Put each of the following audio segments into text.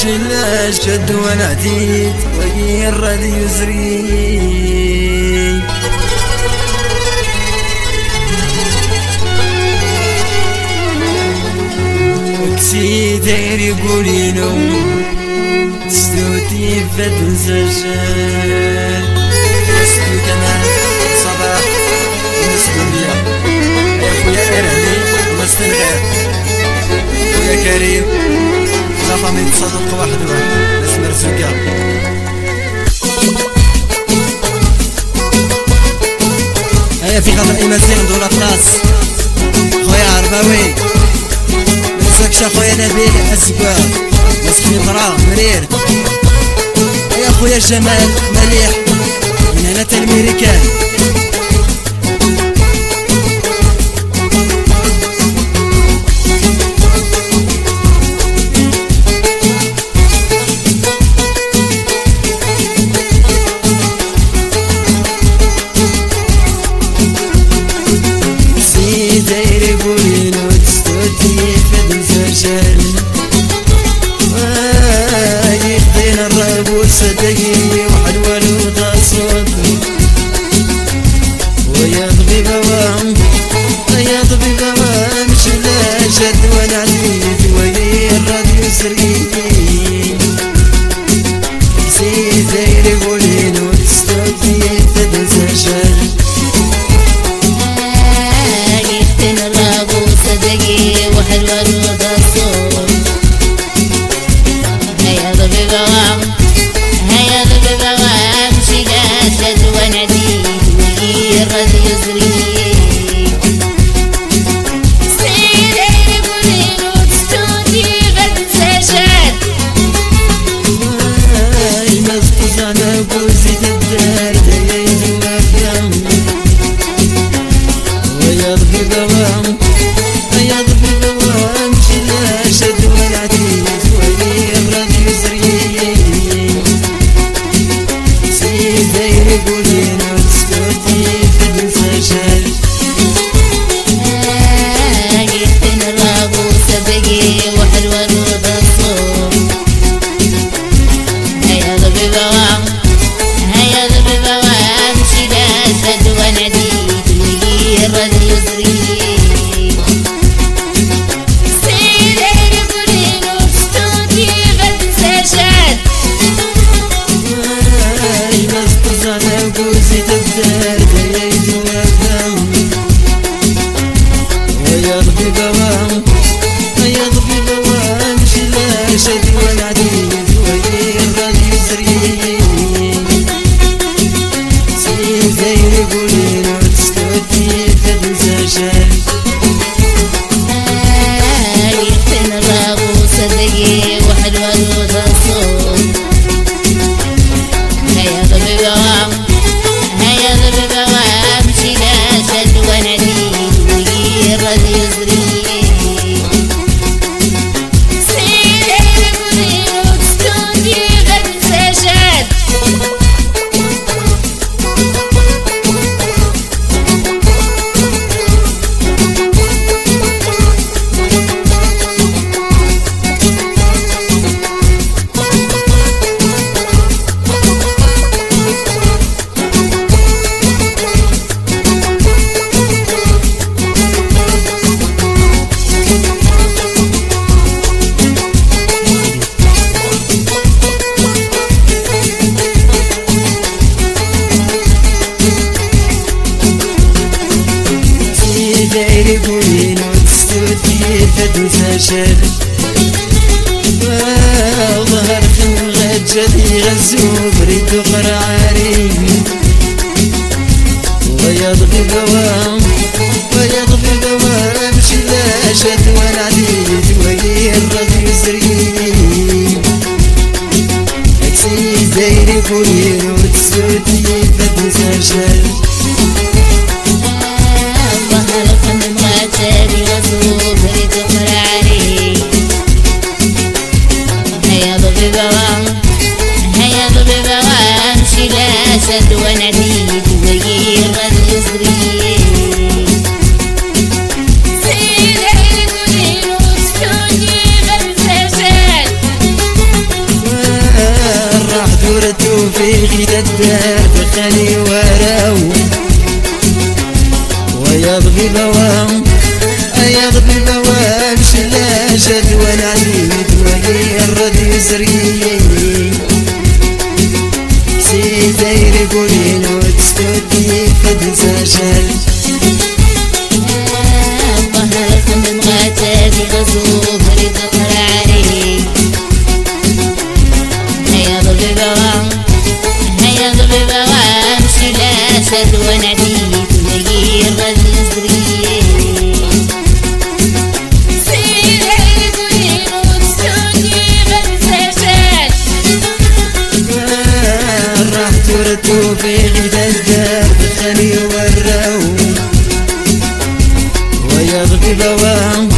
امشي لاشد وانا عديت وغير رادي يزري وكسي داير يقولينو ستوتي فد زجال وستو كمان صباح ونسلم بيا يا خويا إرهني ومستنغير خويا كريم لا فامي تصدق واحد باش مرزوقة هيا في خاطر إيمازين ندور لاطراس خويا عرباوي منساكش خويا نبيل أسبوع مسكين طرا مرير يا خويا جمال مليح من هنا الميريكان يدينا الراب والصدقي وحلوة الوضع صوتي ويا طبيبة وام ويا طبيبة وام شلا شد وانا عديد ويا الراديو سرقي زي زير يقولين وتستوتي تدنسى شال يدينا الراب والصدقي وحلوة الوضع صوتي هيا طبيبة وام هيا طبيبة وام شلا شد وانا عديد ويا الراديو سرقي ظهر في الغجة يغزو بريد قرعاري ويضغي بوام ويضغي بوام شلا شد والعديد وغير رضي يسري اكسي دايري كوين وتسوتي فتنسى شال ظهر في الغجة يغزو بريد قرعاري هيا طبيبة وام شلا شد ونعديد وغير رضي يسري سيدي الكلين وستوني غمسة شاد الدار دخلي وراو ويضبي بوام يضبي بوام شلا شد ونعيد ويرد يسري سيدير يقولين وتستودي فدنسى شل ظهرك من غاتاتي غزوف ريد القرعاني هيا ضبي بوام شلا شد ونعيد ويرد يسري ورتو في غيد الدار دخلي وراو ويضبي بوام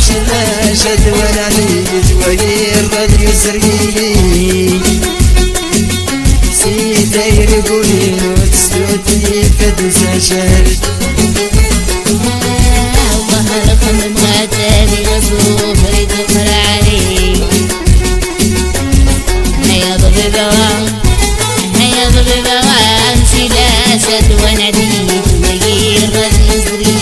شلا شد ونعيد ويرد يسري سيدير يقولين وتسلوتي فدنسى شل ظهرك من غاتاتي غزوف ريد القرعاني هيا ضبي بوام شلا شد ونعيد ويرد يسري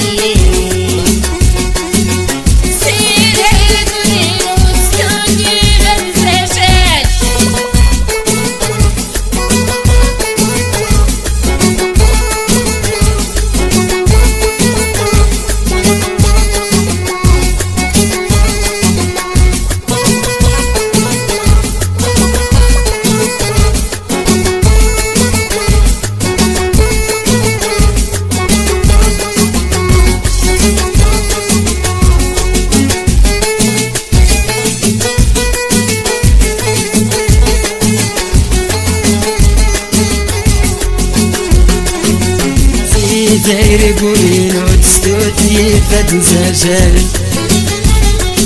داير يقولين وتستوتي فتنسى شل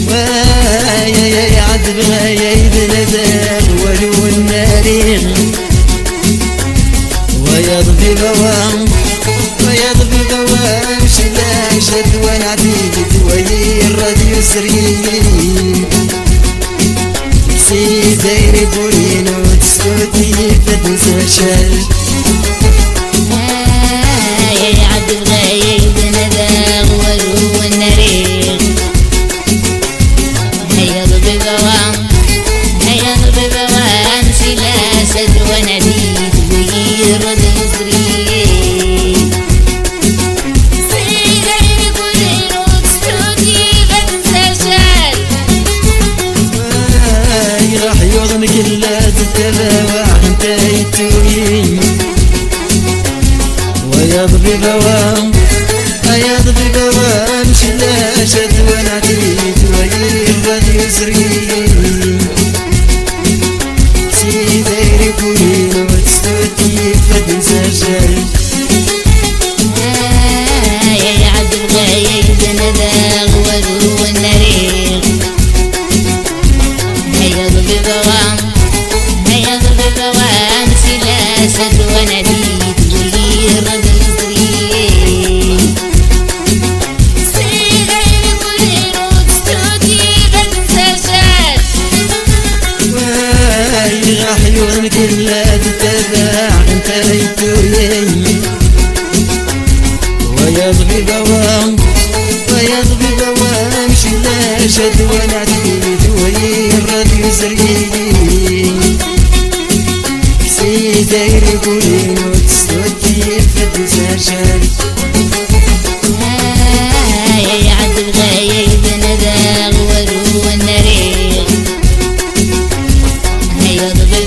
ويا عذب يا يدلدر ولو الناريغ ويضبي بوام شلا شد ونعديد ويرد يسري داير يقولين وتستوتي فتنسى شل يعذب غايب نداغ ولو النريغ هيا ضبي بوام شلا شد ونعيد ويرد يسري سيدير يقولين وتستودي فدنسى شل راح يوضنك الا تتباوع انت يتوين ويضبي بوام شلا شد ونعيد ويرد يسري سيدير يقولين وتستودي فدنسى شل يعذب غايب نداغ ولو النريغ هيا ضبي بوام شلا شد ونعيد ويرد يسري سيدير يقولين وتستودي فدنسى شل راح يوضنك الا تتباع انت يتوين ويضبي بوام شلا شد ونعيد ويرد يسري سيدير يقولين وتستودي فدنسى شل يعذب غايب نداغ ولو النريغ هيا ضبي